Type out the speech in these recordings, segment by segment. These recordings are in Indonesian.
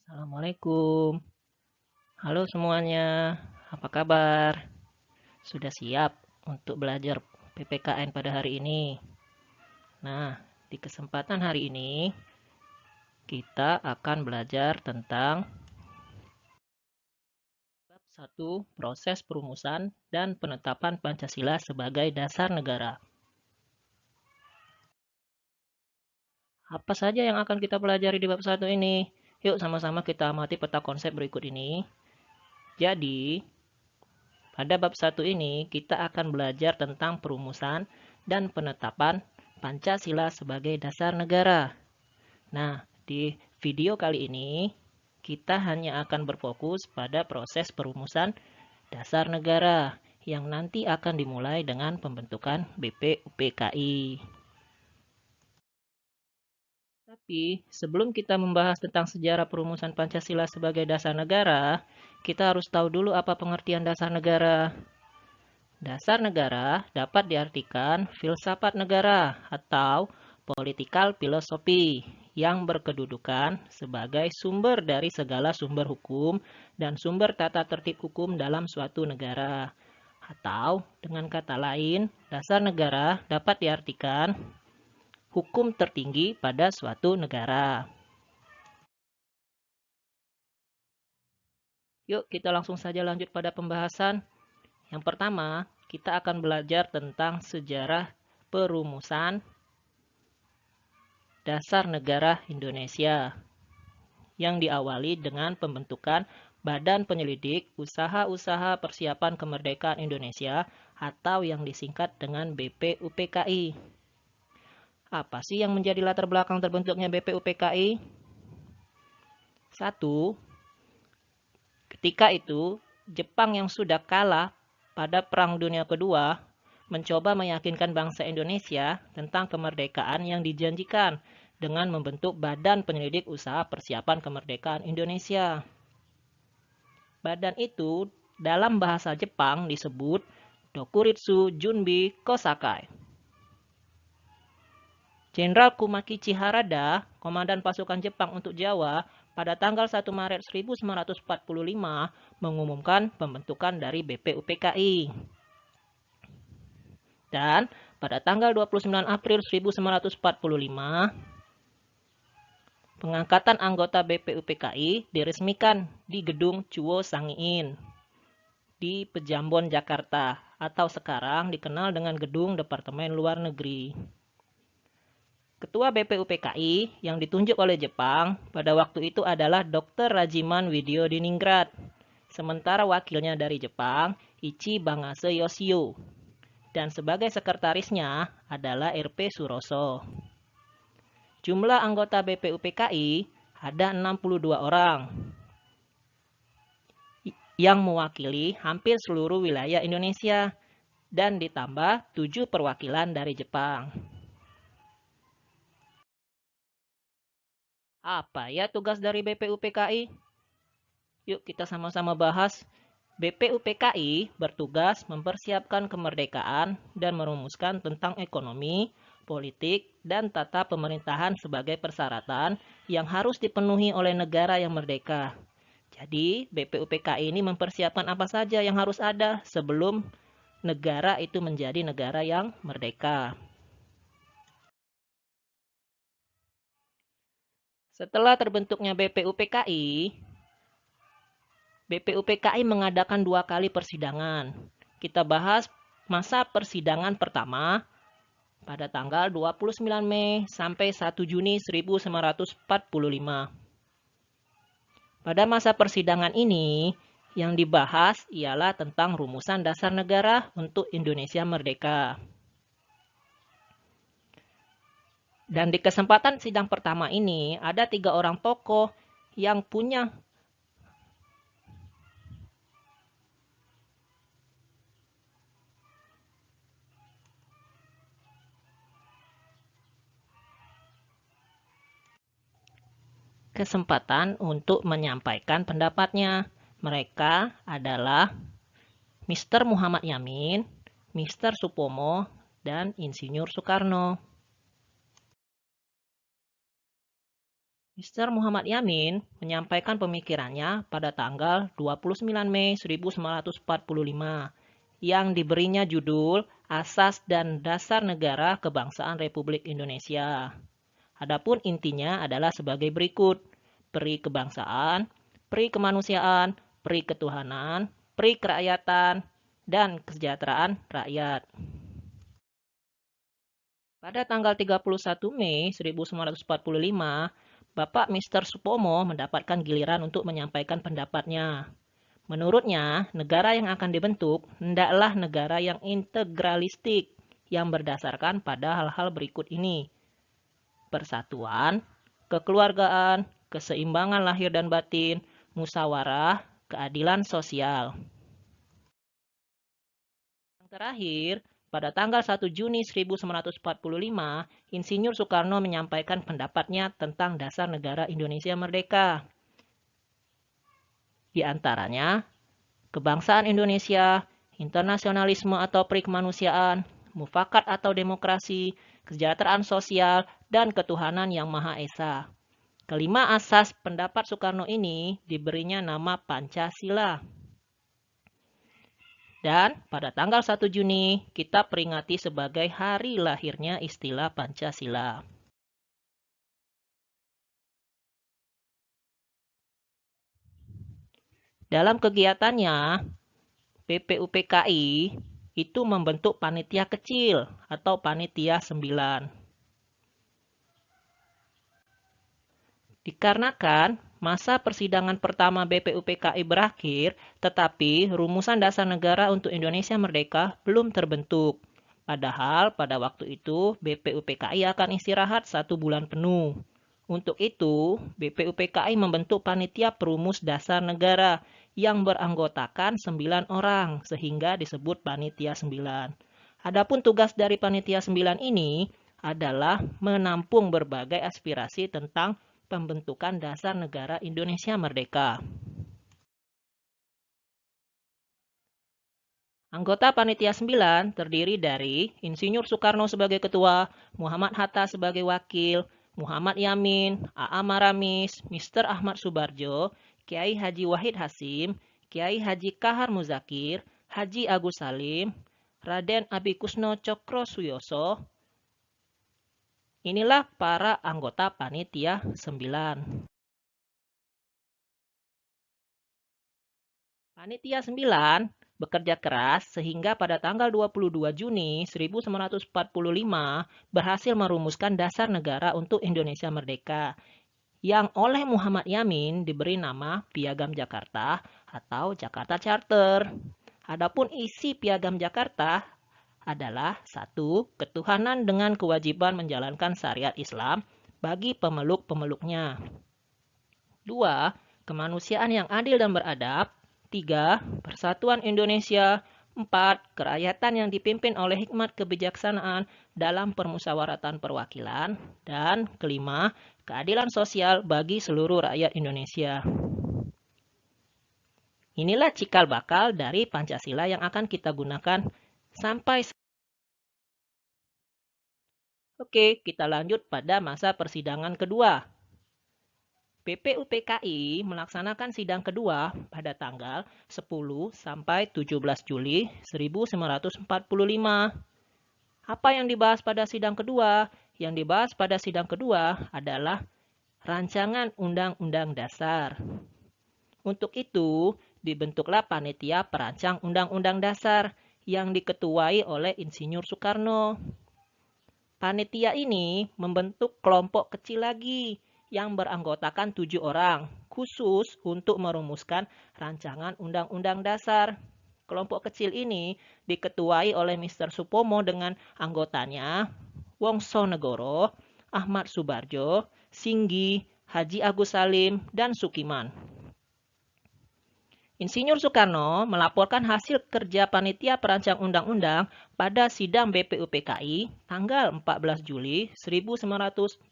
Assalamualaikum. Halo semuanya, apa kabar? Sudah siap untuk belajar PPKN pada hari ini? Nah, di kesempatan hari ini kita akan belajar tentang bab 1, proses perumusan dan penetapan Pancasila sebagai dasar negara. Apa saja yang akan kita pelajari di bab 1 ini? Yuk sama-sama kita amati peta konsep berikut ini. Jadi, pada bab 1 ini, kita akan belajar tentang perumusan dan penetapan Pancasila sebagai dasar negara. Nah, di video kali ini, kita hanya akan berfokus pada proses perumusan dasar negara yang nanti akan dimulai dengan pembentukan BPUPKI. Tapi, sebelum kita membahas tentang sejarah perumusan Pancasila sebagai dasar negara, kita harus tahu dulu apa pengertian dasar negara. Dasar negara dapat diartikan filsafat negara atau political philosophy yang berkedudukan sebagai sumber dari segala sumber hukum dan sumber tata tertib hukum dalam suatu negara. Atau dengan kata lain, dasar negara dapat diartikan hukum tertinggi pada suatu negara. Yuk kita langsung saja lanjut pada pembahasan. Yang pertama, kita akan belajar tentang sejarah perumusan dasar negara Indonesia yang diawali dengan pembentukan Badan Penyelidik Usaha-Usaha Persiapan Kemerdekaan Indonesia atau yang disingkat dengan BPUPKI. Apa sih yang menjadi latar belakang terbentuknya BPUPKI? 1. Ketika itu, Jepang yang sudah kalah pada Perang Dunia Kedua mencoba meyakinkan bangsa Indonesia tentang kemerdekaan yang dijanjikan dengan membentuk Badan Penyelidik Usaha Persiapan Kemerdekaan Indonesia. Badan itu dalam bahasa Jepang disebut Dokuritsu Junbi Kosakai. Jenderal Kumakichi Harada, komandan pasukan Jepang untuk Jawa, pada tanggal 1 Maret 1945 mengumumkan pembentukan dari BPUPKI. Dan pada tanggal 29 April 1945, pengangkatan anggota BPUPKI diresmikan di Gedung Chuo Sangiin di Pejambon, Jakarta, atau sekarang dikenal dengan Gedung Departemen Luar Negeri. Ketua BPUPKI yang ditunjuk oleh Jepang pada waktu itu adalah Dr. Rajiman Widyodiningrat, sementara wakilnya dari Jepang, Ichi Bangase Yoshio, dan sebagai sekretarisnya adalah RP Suroso. Jumlah anggota BPUPKI ada 62 orang yang mewakili hampir seluruh wilayah Indonesia dan ditambah 7 perwakilan dari Jepang. Apa ya tugas dari BPUPKI? Yuk kita sama-sama bahas. BPUPKI bertugas mempersiapkan kemerdekaan dan merumuskan tentang ekonomi, politik, dan tata pemerintahan sebagai persyaratan yang harus dipenuhi oleh negara yang merdeka. Jadi, BPUPKI ini mempersiapkan apa saja yang harus ada sebelum negara itu menjadi negara yang merdeka. Setelah terbentuknya BPUPKI mengadakan 2 kali persidangan. Kita bahas masa persidangan pertama pada tanggal 29 Mei sampai 1 Juni 1945. Pada masa persidangan ini, yang dibahas ialah tentang rumusan dasar negara untuk Indonesia merdeka. Dan di kesempatan sidang pertama ini, ada 3 orang tokoh yang punya kesempatan untuk menyampaikan pendapatnya. Mereka adalah Mr. Muhammad Yamin, Mr. Supomo, dan Insinyur Soekarno. Mr. Muhammad Yamin menyampaikan pemikirannya pada tanggal 29 Mei 1945 yang diberinya judul Asas dan Dasar Negara Kebangsaan Republik Indonesia. Adapun intinya adalah sebagai berikut: peri kebangsaan, peri kemanusiaan, peri ketuhanan, peri kerakyatan, dan kesejahteraan rakyat. Pada tanggal 31 Mei 1945, Bapak Mr. Supomo mendapatkan giliran untuk menyampaikan pendapatnya. Menurutnya, negara yang akan dibentuk hendaklah negara yang integralistik yang berdasarkan pada hal-hal berikut ini: persatuan, kekeluargaan, keseimbangan lahir dan batin, musyawarah, keadilan sosial. Yang terakhir, pada tanggal 1 Juni 1945, Insinyur Soekarno menyampaikan pendapatnya tentang dasar negara Indonesia merdeka. Di antaranya, kebangsaan Indonesia, internasionalisme atau perikemanusiaan, mufakat atau demokrasi, kesejahteraan sosial, dan ketuhanan yang Maha Esa. Kelima asas pendapat Soekarno ini diberinya nama Pancasila. Dan pada tanggal 1 Juni kita peringati sebagai hari lahirnya istilah Pancasila. Dalam kegiatannya, BPUPKI itu membentuk panitia kecil atau panitia 9. Dikarenakan masa persidangan pertama BPUPKI berakhir, tetapi rumusan dasar negara untuk Indonesia merdeka belum terbentuk. Padahal pada waktu itu BPUPKI akan istirahat 1 bulan penuh. Untuk itu, BPUPKI membentuk panitia perumus dasar negara yang beranggotakan 9 orang, sehingga disebut panitia 9. Adapun tugas dari panitia 9 ini adalah menampung berbagai aspirasi tentang pembentukan dasar negara Indonesia merdeka. Anggota Panitia 9 terdiri dari Insinyur Soekarno sebagai ketua, Muhammad Hatta sebagai wakil, Muhammad Yamin, A.A. Maramis, Mr. Ahmad Subarjo, Kiai Haji Wahid Hasim, Kiai Haji Kahar Muzakir, Haji Agus Salim, Raden Abikusno Cokro Suyoso. Inilah para anggota Panitia 9. Panitia 9 bekerja keras sehingga pada tanggal 22 Juni 1945 berhasil merumuskan dasar negara untuk Indonesia merdeka yang oleh Muhammad Yamin diberi nama Piagam Jakarta atau Jakarta Charter. Adapun isi Piagam Jakarta adalah: 1. Ketuhanan dengan kewajiban menjalankan syariat Islam bagi pemeluk-pemeluknya. 2. Kemanusiaan yang adil dan beradab. 3. Persatuan Indonesia. 4. Kerakyatan yang dipimpin oleh hikmat kebijaksanaan dalam permusyawaratan perwakilan. Dan kelima, keadilan sosial bagi seluruh rakyat Indonesia. Inilah cikal bakal dari Pancasila yang akan kita gunakan sampai. Oke, kita lanjut pada masa persidangan kedua. BPUPKI melaksanakan sidang kedua pada tanggal 10 sampai 17 Juli 1945. Apa yang dibahas pada sidang kedua? Yang dibahas pada sidang kedua adalah rancangan Undang-Undang Dasar. Untuk itu, dibentuklah panitia perancang Undang-Undang Dasar yang diketuai oleh Insinyur Soekarno. Panitia ini membentuk kelompok kecil lagi yang beranggotakan 7 orang, khusus untuk merumuskan rancangan Undang-Undang Dasar. Kelompok kecil ini diketuai oleh Mr. Supomo dengan anggotanya Wongso Negoro, Ahmad Subarjo, Singgi, Haji Agus Salim, dan Sukiman. Insinyur Soekarno melaporkan hasil kerja panitia perancang undang-undang pada sidang BPUPKI tanggal 14 Juli 1945.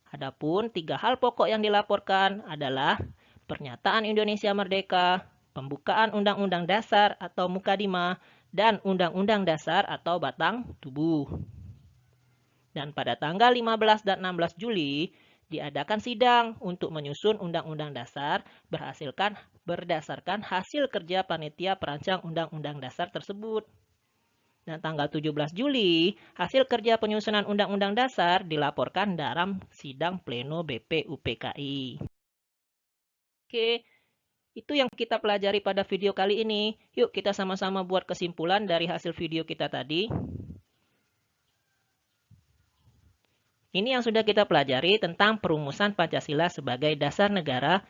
Adapun 3 hal pokok yang dilaporkan adalah pernyataan Indonesia merdeka, pembukaan Undang-Undang Dasar atau Mukadimah, dan Undang-Undang Dasar atau Batang Tubuh. Dan pada tanggal 15 dan 16 Juli, diadakan sidang untuk menyusun Undang-Undang Dasar berdasarkan hasil kerja panitia perancang Undang-Undang Dasar tersebut. Dan tanggal 17 Juli, hasil kerja penyusunan Undang-Undang Dasar dilaporkan dalam sidang pleno BPUPKI. Oke, itu yang kita pelajari pada video kali ini. Yuk kita sama-sama buat kesimpulan dari hasil video kita tadi. Ini yang sudah kita pelajari tentang perumusan Pancasila sebagai dasar negara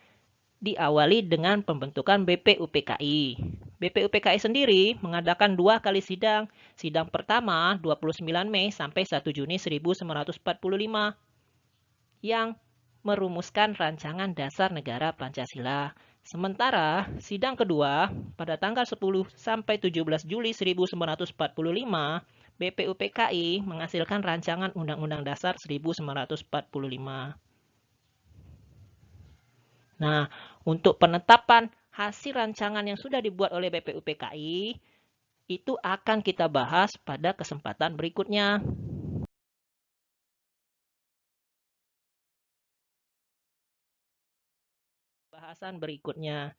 diawali dengan pembentukan BPUPKI. BPUPKI sendiri mengadakan 2 kali sidang. Sidang pertama 29 Mei sampai 1 Juni 1945 yang merumuskan rancangan dasar negara Pancasila. Sementara sidang kedua pada tanggal 10 sampai 17 Juli 1945 BPUPKI menghasilkan rancangan Undang-Undang Dasar 1945. Nah, untuk penetapan hasil rancangan yang sudah dibuat oleh BPUPKI, itu akan kita bahas pada kesempatan berikutnya. Bahasan berikutnya.